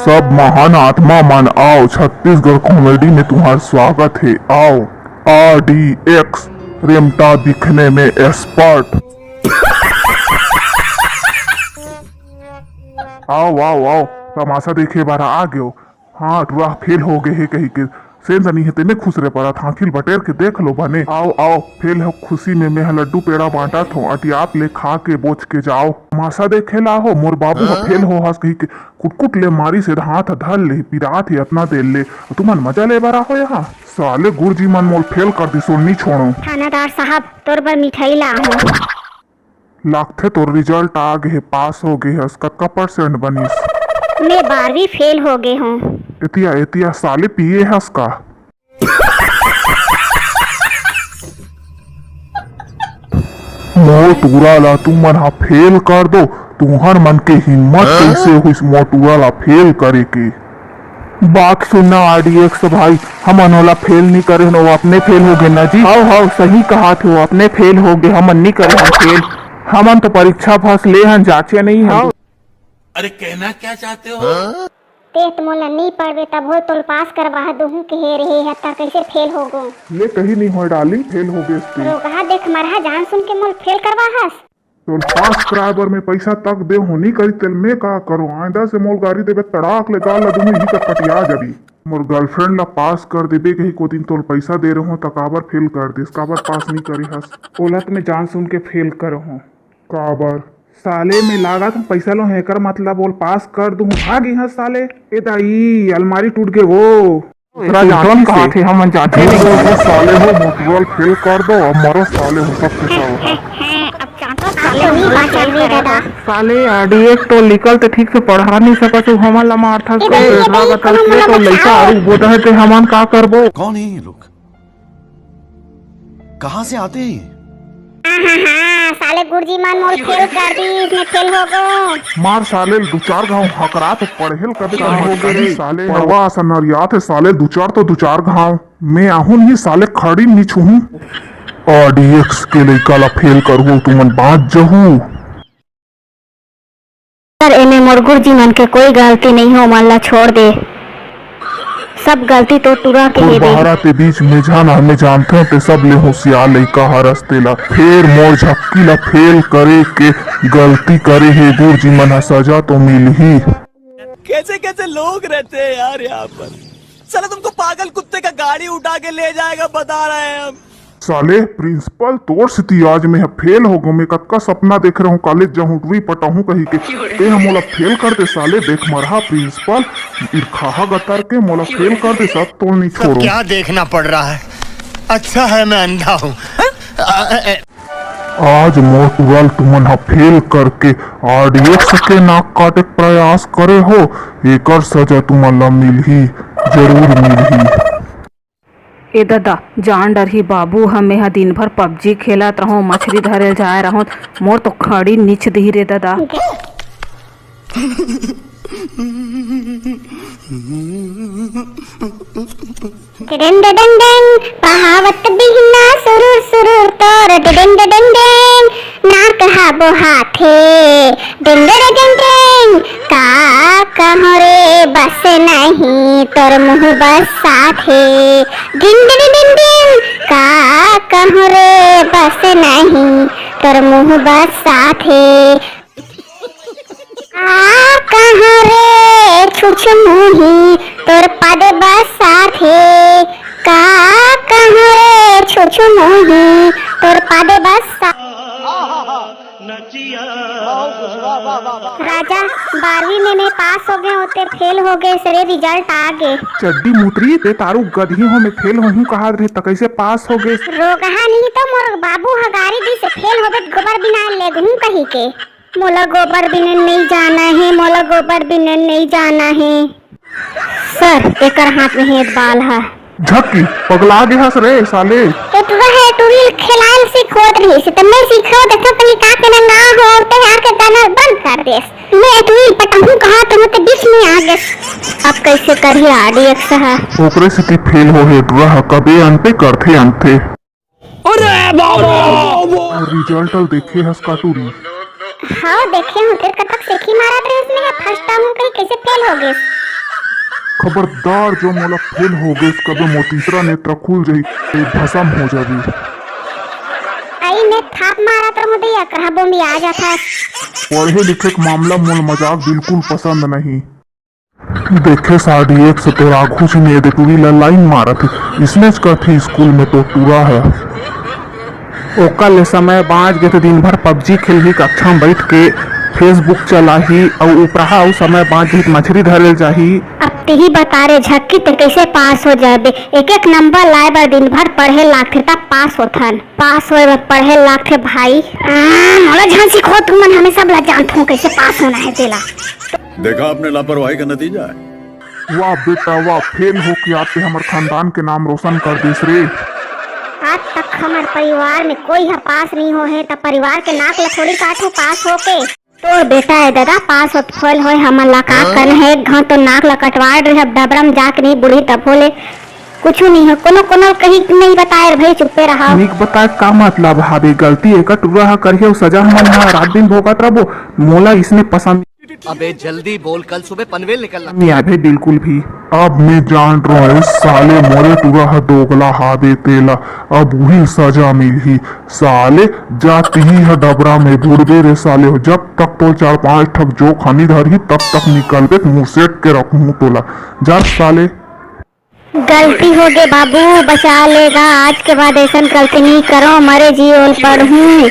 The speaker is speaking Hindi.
सब महान आत्मा मन आओ, छत्तीसगढ़ कॉमेडी में तुम्हारा स्वागत है। आओ, RDX रेमटा दिखने में एक्सपर्ट। आओ आओ आओ, तमाशा देखे बारा आ गयो। हाँ टुरा फेल हो गए है कहीं के सेंस नहीं है तेने खुश रह पड़ा था खिल बटेर के देख लो बने। आओ आओ, फेल हो खुशी में मैं लड्डू पेड़ा बांटा थो अटी आप ले खा के बोझ के जाओ। तमाशा देखे ला हो मोर बाबू का फेल हो हंस कही के कुटकुट ले मारी से हाथ धर ले पिरात है इतना देर ले तुमन मजा ले बारा हो यहाँ। साले गुरुजी मन मोल फेल कर दी सुननी छोड़ो। थानादार साहब तोर पर मिठाई ला हूँ। लागथे तोर रिजल्ट आ गए पास हो गए है कतका % बनीस। मैं 12वीं फेल हो गए हूँ। एतिया एतिया साले पिए है उसका। मोटूरा ला तू मन हा फेल कर दो, तुहर मन के हिम्मत कैसे हुई मोटूरा ला फेल करे के। बात सुनना RDX भाई, हम अनोला फेल नहीं करे वो अपने फेल हो गए ना जी। हाँ सही कहा थे वो अपने फेल हो गए, हम नहीं करे हम फेल। हमन तो परीक्षा फंस ले हन जांचे नहीं है। अरे कहना क्या चाहते हो? ते मोला नहीं पढ़वे तब हो तोल पास करवा दूहू के हे रहे है ता कैसे फेल हो गो। ले कहीं नहीं हो डार्लिंग फेल हो गए इसके। रोकहा देख मरहा जान सुन के मोल फेल करवा हस। तो पास कराबर में पैसा तक दे हो नहीं करी तेल मैं का करो आइंदा से मोल गाड़ी देबे तड़ाक ले गाल दूं ही का पटिया जबी। मोर गर्लफ्रेंड ला पास कर देबे कहीं को दिन तोल पैसा दे रहो तकाबर फेल कर दे काबर पास नहीं करी हस। ओलत में जान सुन के फेल करो हूँ काबर साले में लागा तुम पैसा लो हैकर मतलब बोल पास कर दूं भाग यहाँ साले। ए दाई अलमारी टूट गए वो कहा थे हम जाते नहीं साले हो मोटरल फेल कर दो अब मरो साले हो सब के सब। अब चाहता साले नहीं बाचल रे दादा। साले RDX तो निकल तो ठीक से पढ़ा नहीं सकत हमन ला मार था तो लइका और बोटा है ते हमन का करबो। कौन है ये लोग? कहाँ से आते हैं? साले गुरुजी मान मोल फेल कर दी इसमें फेल हो गो। मार साले दो चार घाव हकरा तो पढ़ेल कभी हो गए साले परवा सनरिया थे साले दो चार घाव मैं आहूं ही साले खड़ी नहीं छूहूं। RDX के लइका ला फेल करहूं तुमन बात जहू। सर एमे मोर गुरुजी मन के कोई गलती नहीं हो मन ला छोड़ दे, सब गलती तो तुरा के है। बहरा ते बीच में जाना हमें जानते हैं ते सब ले होशियार लइका हरस्ते ला फेर मोर झक्की ला फेल करे के गलती करे है गुरुजी मन हा सजा तो मिल ही। कैसे कैसे लोग रहते हैं यार यहाँ पर। साला तुमको पागल कुत्ते का गाड़ी उठा के ले जाएगा बता रहे हैं हम। साले प्रिंसिपल तोर स्थिति आज में फेल हो गो मैं कतका सपना देख रहा हूँ कॉलेज जाऊँ टुरी पटाऊँ कहीं के ते हम मोला फेल कर दे साले देख मरहा प्रिंसिपल ईर्खा गतर के मोला फेल कर दे सब तो नहीं छोड़ो। क्या देखना पड़ रहा है? अच्छा है मैं अंधा हूँ। आज मोटुरल तुमन हा फेल करके RDX के नाक काटे प्रयास करे हो एकर सजा तुमन ला मिलही जरूर मिलही। ए दादा जान डर ही बाबू हमें हा दिन भर PUBG खेलत रहो मछली धरे जाए रहो मोर तो खड़ी नीच दी रे दादा। डडन डडन डन पहावत बिहना सुरूर सुरूर तोर डडन डडन डन नाक हाबो हाथे डन डडन डन का कहो रे बस नहीं तोर मुँह बस साथे डिन डिन डिन डिन का कहो रे बस नहीं तोर मुँह बस साथे कहाँ रे छुछ मुही तोर पद बस साथे का कहाँ रे छुछ मुही तोर पद बस राजा 12वीं में मैं पास हो गए होते फेल हो गए सरे रिजल्ट आ गए। चड्डी मुतरी ते तारू गधी हो मैं फेल हो कहा रहे तो कैसे पास हो गए। रोगहा नहीं तो मोर बाबू हगारी दी से फेल हो गए गोबर बिना ले घूम कहीं के मोला गोबर बिनन नहीं जाना है मोला गोबर बिनन नहीं जाना है। सर एकर हाथ में हेत बाल है झक्की पगला गया रे साले। तो तू है टूरिल खेलाल सिखोत रही से तो मैं सिखाओ देखो तनी का के ना हो ते यार के गाना बंद कर दे। मैं टूरिल पटाहूं कहा तो ते बीच में आ गए अब कैसे करी RDX है ओकरे से की फेल हो है रहा कबे अंते करथे अंते। अरे बाबा रिजल्ट देखे हस का टूरी। हाँ देखे हूँ तेरे कतक सीखी मारा ड्रेस में फर्स्ट टाइम कहीं कैसे फेल हो गए। खबरदार जो मोला फेल हो गए कभी मोतीसरा नेत्र खुल जाई ए भसम हो जावी। आई ने थाप मारा तो मुझे या कहा बोमी आ जाता। पढ़े लिखे के मामला मोल मजाक बिल्कुल पसंद नहीं। देखे साड़ी एक से तो राघू जी ने देखी लाइन मारा थी इसने थी स्कूल में तो टूरा है। ओकर ले समय बाँच गए थे दिन भर पबजी खेल ही कक्षा में बैठ के फेसबुक चलाही और उपरहा उस समय बाँच गई मछली धरे जाही। अब ही बता रे झक्की ते कैसे पास हो जाबे। एक एक नंबर लाए बर दिन भर पढ़े लागथे तब पास होथन। पास होए बर पढ़े लागथे भाई। मोला झांसी खो तुम मन हमें सब ला जानत हूं कैसे पास होना है तेला। देखा आपने लापरवाही का नतीजा है। वाह बेटा वाह, फेल हो के आते हमारे खानदान के नाम रोशन कर दिस रे। आज तक हमारे परिवार में कोई है पास नहीं हो है तब परिवार के नाक ला थोड़ी काटू पास होके। तो बेटा है दादा पास होत फल होए हमन ला का करना है एक घाव तो नाक ला कटवा रहे अब डबरम जाके नहीं बुढ़ी तब होले कुछ नहीं है। कोनो कोनो कहीं नहीं बताए भाई चुप्पे रहा। नीक बताए का मतलब हाबे गलती एक टूरा करिए सजा हमन रात दिन भोगत रहो। मोला इसने पसंद अबे जल्दी बोल, कल सुबह पनवेल निकलना। नहीं आए भाई बिल्कुल भी। अब मैं जान रहा हूँ साले मोरे टूरा है दोगला हाबे तेला अब वही सजा मिली। साले जाती ही है डबरा में बुड़बे रे साले हो जब तक तो 4-5 ठक जो खानी धरी तब तक निकलबे मुँह सेट के रखूँ तोला जा साले। गलती हो गई बाबू बचा लेगा आज के बाद ऐसा गलती नहीं करो मरे जीवन पर हूँ।